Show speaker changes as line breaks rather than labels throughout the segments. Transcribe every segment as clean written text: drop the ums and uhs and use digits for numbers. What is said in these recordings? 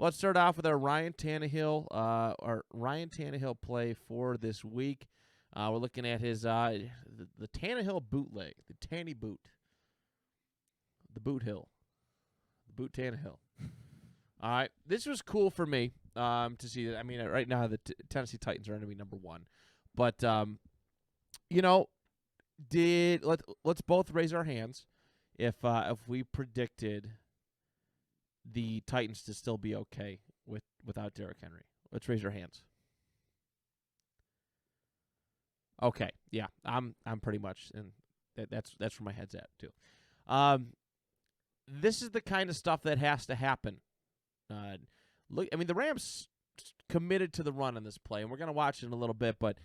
let's start off with our Ryan Tannehill play for this week. We're looking at his the Tannehill bootleg, the Tanny boot, the boot hill, the boot Tannehill. All right, this was cool for me to see that. I mean, right now the Tennessee Titans are enemy number one, but let's both raise our hands if we predicted the Titans to still be okay without Derrick Henry. Let's raise our hands. Okay, yeah, I'm pretty much, and that's where my head's at too. This is the kind of stuff that has to happen. Look, I mean, the Rams committed to the run in this play, and we're going to watch it in a little bit, but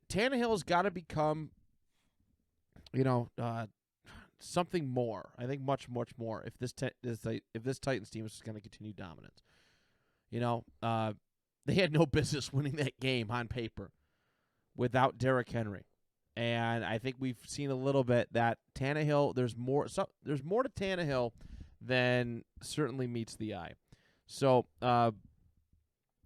Tannehill's got to become, something more. I think much, much more if this Titans team is going to continue dominance. They had no business winning that game on paper without Derrick Henry. And I think we've seen a little bit that Tannehill, there's more to Tannehill than certainly meets the eye. So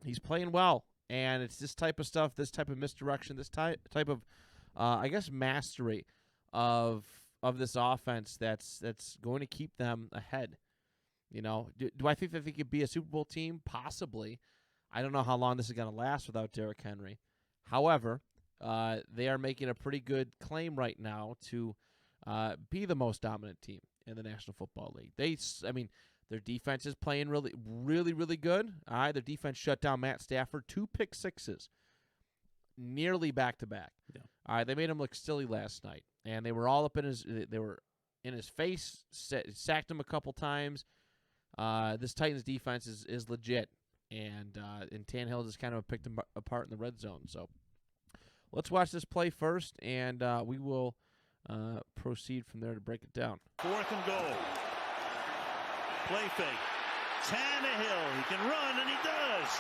he's playing well, and it's this type of stuff, this type of misdirection, this type of, mastery of this offense that's going to keep them ahead. Do I think that they could be a Super Bowl team? Possibly. I don't know how long this is going to last without Derrick Henry. However, they are making a pretty good claim right now to be the most dominant team in the National Football League. Their defense is playing really, really, really good. All right, their defense shut down Matt Stafford, 2 pick sixes, nearly back to back.
Yeah.
All right, they made him look silly last night, and they were all up in his. They were in his face, sacked him a couple times. This Titans defense is legit, and Tannehill just kind of picked them apart in the red zone. So let's watch this play first, and we will proceed from there to break it down.
4th and goal. Play fake. Tannehill, he can run, and he does.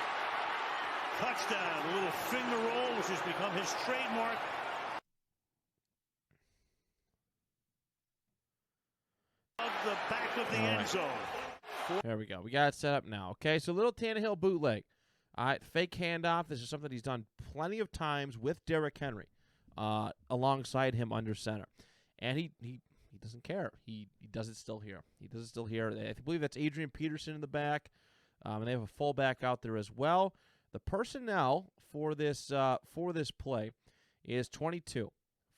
Touchdown. A little finger roll, which has become his trademark. Of the back of the end zone.
There we go. We got it set up now. Okay, so little Tannehill bootleg. All right, fake handoff. This is something he's done plenty of times with Derrick Henry alongside him under center. And he doesn't care. He does it still here. I believe that's Adrian Peterson in the back. And they have a fullback out there as well. The personnel for this play is 22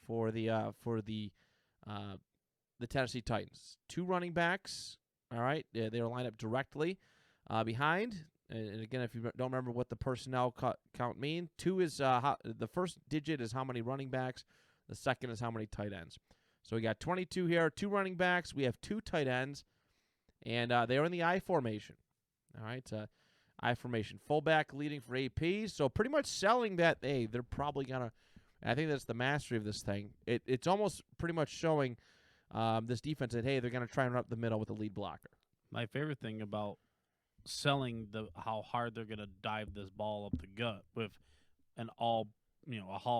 for the Tennessee Titans. 2 running backs. All right, they are lined up directly behind. And again, if you don't remember what the personnel count mean, 2 is the first digit is how many running backs. The second is how many tight ends. So we got 22 here, 2 running backs. We have 2 tight ends, and they are in the I formation. All right, I formation. Fullback leading for AP. So pretty much selling that, hey, they're probably going to – I think that's the mastery of this thing. It's almost pretty much showing this defense that, hey, they're going to try and run up the middle with a lead blocker.
My favorite thing about selling how hard they're going to dive this ball up the gut with a Hall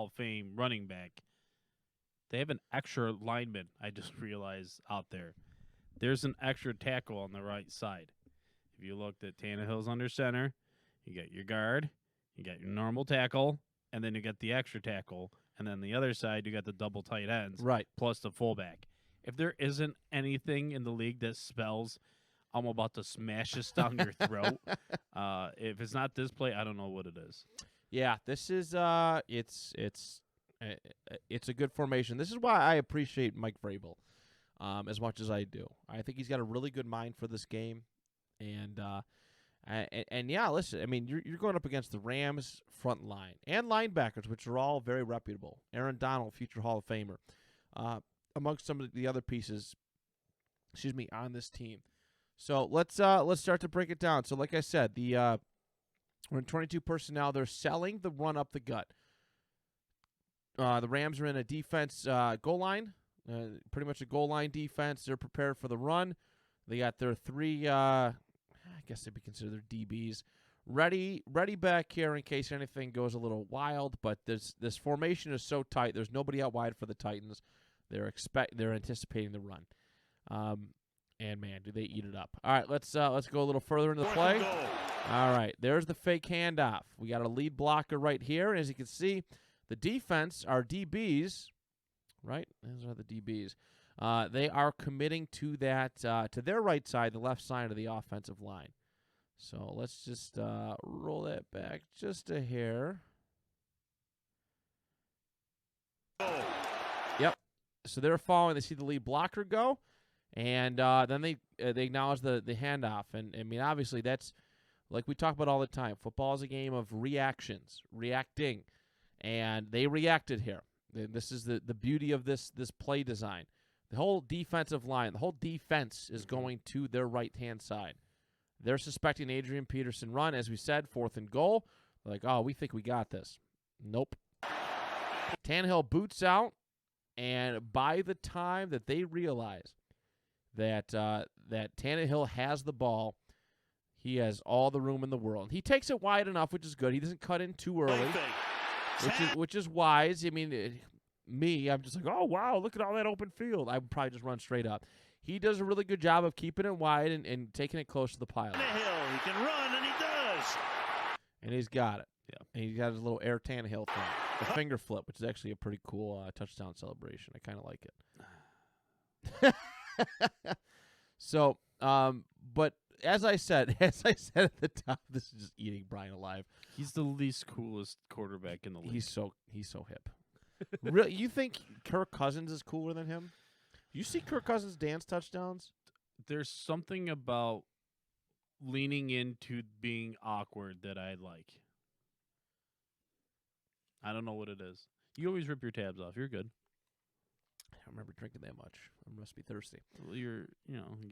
of Fame running back. They have an extra lineman, I just realized, out there. There's an extra tackle on the right side. If you looked at Tannehill's under center, you got your guard, you got your normal tackle, and then you got the extra tackle. And then the other side, you got the double tight ends,
right,
plus the fullback. If there isn't anything in the league that spells, I'm about to smash this down your throat. If it's not this play, I don't know what it is.
Yeah, this is it's a good formation. This is why I appreciate Mike Vrabel as much as I do. I think he's got a really good mind for this game, and yeah, listen. I mean, you're going up against the Rams front line and linebackers, which are all very reputable. Aaron Donald, future Hall of Famer, amongst some of the other pieces, on this team. So let's start to break it down. So like I said, we're in 22 personnel. They're selling the run up the gut. The Rams are in a defense goal line, pretty much a goal line defense. They're prepared for the run. They got their 3, I guess they'd be considered their DBs, ready back here in case anything goes a little wild. But this formation is so tight. There's nobody out wide for the Titans. They're anticipating the run. And man, do they eat it up! All right, let's go a little further into the play. All right, there's the fake handoff. We got a lead blocker right here. As you can see, the defense, our DBs, right? Those are the DBs. They are committing to that to their right side, the left side of the offensive line. So let's just roll that back just a hair. Yep. So they're following. They see the lead blocker go, and then they acknowledge the handoff. And I mean, obviously, that's like we talk about all the time. Football is a game of reactions, reacting, and they reacted here. This is the beauty of this play design. The whole defensive line, the whole defense is going to their right-hand side. They're suspecting Adrian Peterson run. As we said, 4th and goal. They're like, oh, we think we got this. Nope. Tannehill boots out, and by the time that they realize that that Tannehill has the ball, he has all the room in the world. He takes it wide enough, which is good. He doesn't cut in too early, which is wise. I mean, I'm just like, oh, wow, look at all that open field. I would probably just run straight up. He does a really good job of keeping it wide and taking it close to the pile.
Tannehill, he can run, and he does.
And he's got it.
Yeah.
And he's got his little Air Tannehill thing, the finger flip, which is actually a pretty cool touchdown celebration. I kind of like it. So, but as I said at the top, this is just eating Brian alive.
He's the least coolest quarterback in the league.
He's so hip. Really, you think Kirk Cousins is cooler than him? You see Kirk Cousins dance touchdowns?
There's something about leaning into being awkward that I like. I don't know what it is. You always rip your tabs off. You're good.
I don't remember drinking that much. I must be thirsty.
Well, you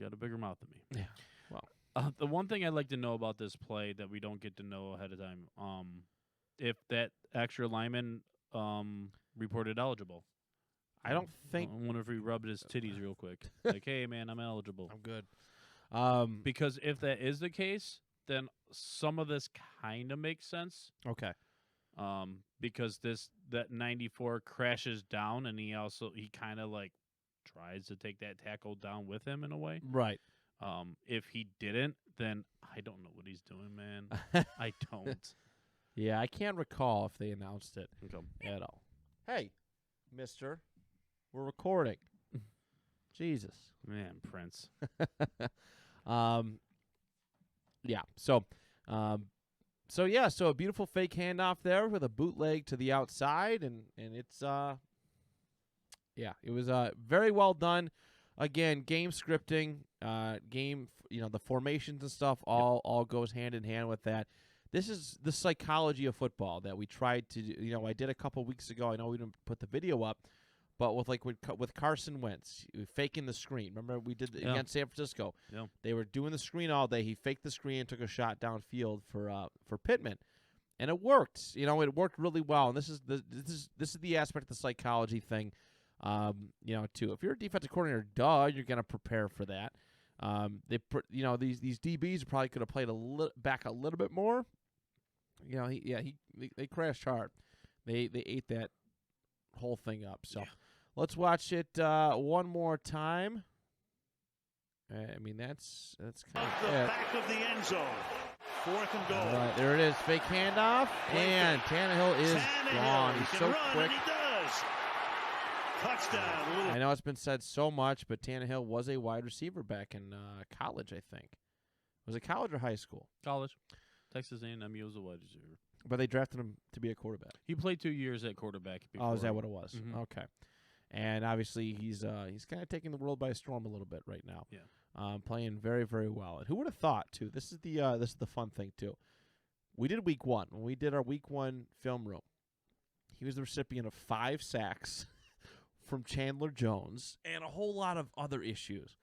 got a bigger mouth than me.
Yeah. Well,
the one thing I'd like to know about this play that we don't get to know ahead of time, if that extra lineman reported eligible.
I don't think.
I wonder if he rubbed his titties real quick. Like, hey, man, I'm eligible.
I'm good.
Because if that is the case, then some of this kind of makes sense.
Okay.
Because that 94 crashes down, and he kind of like tries to take that tackle down with him in a way.
Right.
If he didn't, then I don't know what he's doing, man. I don't.
Yeah, I can't recall if they announced it
Okay.
at all. Hey, mister, we're recording. Jesus.
Man, Prince.
Yeah. So a beautiful fake handoff there with a bootleg to the outside, and it's it was very well done. Again, game scripting, the formations and stuff all goes hand in hand with that. This is the psychology of football that we tried to do. I did a couple weeks ago. I know we didn't put the video up, but with Carson Wentz faking the screen. Remember we did against San Francisco.
Yeah.
They were doing the screen all day. He faked the screen and took a shot downfield for Pittman, and it worked. It worked really well. And this is the aspect of the psychology thing. Too. If you're a defensive coordinator, you're gonna prepare for that. These DBs probably could have played back a little bit more. They crashed hard. They ate that whole thing up. So let's watch it one more time. I mean, that's kind of
the back of the end zone. 4th and goal.
All right, there it is. Fake handoff, and Tannehill is gone. He's so quick.
And he does. Touchdown.
I know it's been said so much, but Tannehill was a wide receiver back in college, I think. Was it college or high school?
College. Texas A&M, he was a wide receiver.
But they drafted him to be a quarterback.
He played 2 years at quarterback before.
Oh, is that what it was?
Mm-hmm.
Okay. And obviously he's kind of taking the world by storm a little bit right now.
Yeah.
Playing very, very well. And who would have thought too? This is the fun thing too. We did week 1. When we did our week 1 film room, he was the recipient of 5 sacks from Chandler Jones and a whole lot of other issues.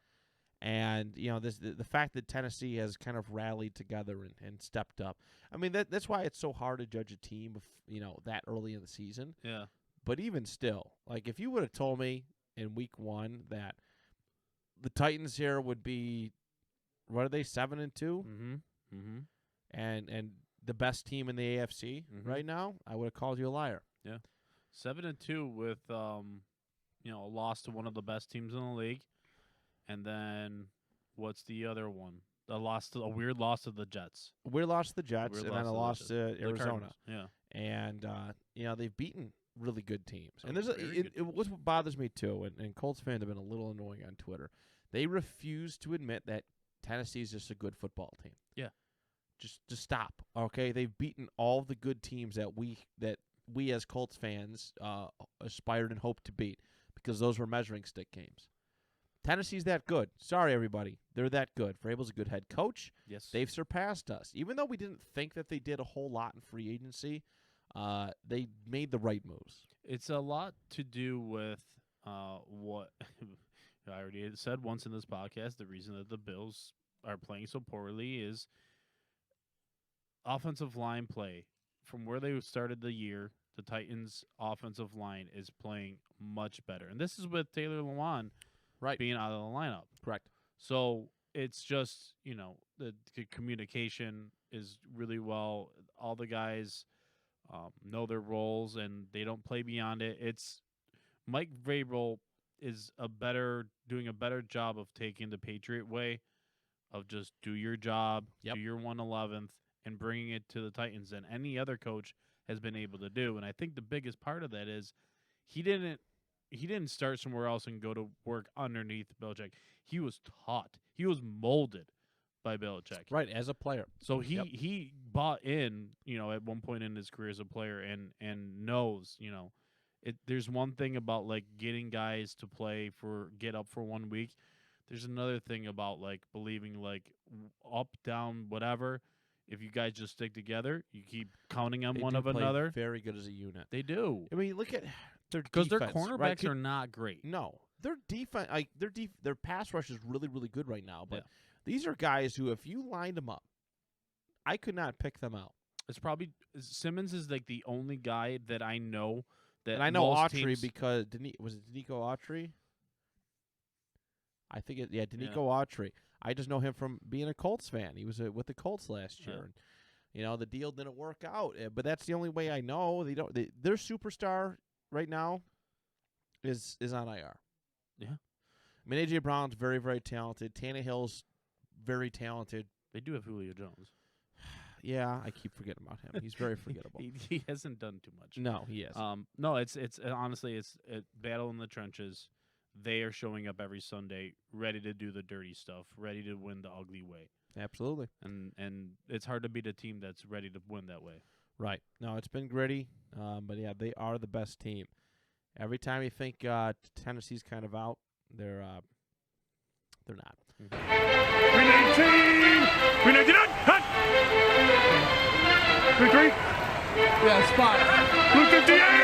And the fact that Tennessee has kind of rallied together and stepped up. I mean that's why it's so hard to judge a team that early in the season.
Yeah.
But even still, like if you would have told me in week 1 that the Titans here would be, what are they, 7-2,
Mm-hmm. Mm-hmm.
and the best team in the AFC right now, I would have called you a liar.
Yeah. 7-2 with a loss to one of the best teams in the league. And then what's the other one? a weird loss to the Jets.
We lost to the Jets,
Weird
and then a
loss
loss
to the
to Arizona.
Cardinals, Yeah.
And they've beaten really good teams.
Oh,
And
very good
what bothers me too, and Colts fans have been a little annoying on Twitter. They refuse to admit that Tennessee is just a good football team.
Yeah.
Just stop. Okay, they've beaten all the good teams that we as Colts fans aspired and hoped to beat, because those were measuring stick games. Tennessee's that good. Sorry, everybody. They're that good. Vrabel's a good head coach.
Yes.
They've surpassed us. Even though we didn't think that they did a whole lot in free agency, they made the right moves.
It's a lot to do with what I already said once in this podcast. The reason that the Bills are playing so poorly is offensive line play. From where they started the year, the Titans' offensive line is playing much better. And this is with Taylor Lewan being out of the lineup.
Correct.
So it's just, the communication is really well. All the guys know their roles, and they don't play beyond it. It's Mike Vrabel is doing a better job of taking the Patriot way of just do your job, do your 111th, and bringing it to the Titans than any other coach has been able to do. And I think the biggest part of that is he didn't start somewhere else and go to work underneath Belichick. He was taught. He was molded by Belichick.
Right, as a player.
So he bought in, at one point in his career as a player and knows, there's one thing about like getting guys to get up for 1 week. There's another thing about like believing like up, down, whatever. If you guys just stick together, you keep counting on one of another.
Very good as a unit.
They do.
I mean, look at their defense.
Because their cornerbacks are not great.
No, their defense, their pass rush is really, really good right now. But these are guys who, if you lined them up, I could not pick them out.
It's probably Simmons is like the only guy that I know that.
And I know
most
Autry
teams,
because was it Danico Autry? I think Danico Autry. I just know him from being a Colts fan. He was with the Colts last year. And, the deal didn't work out. But that's the only way I know. Their superstar right now is on IR.
Yeah.
I mean, A.J. Brown's very, very talented. Tannehill's very talented.
They do have Julio Jones.
Yeah, I keep forgetting about him. He's very forgettable.
he hasn't done too much.
No, he is.
No, it's honestly it's a battle in the trenches. They are showing up every Sunday, ready to do the dirty stuff, ready to win the ugly way.
Absolutely.
And it's hard to beat a team that's ready to win that way.
Right. No, it's been gritty, but yeah, they are the best team. Every time you think Tennessee's kind of out, they're not.
Green 18! Green 99! Hut! Green 3!
Yeah, spot.
Blue 58!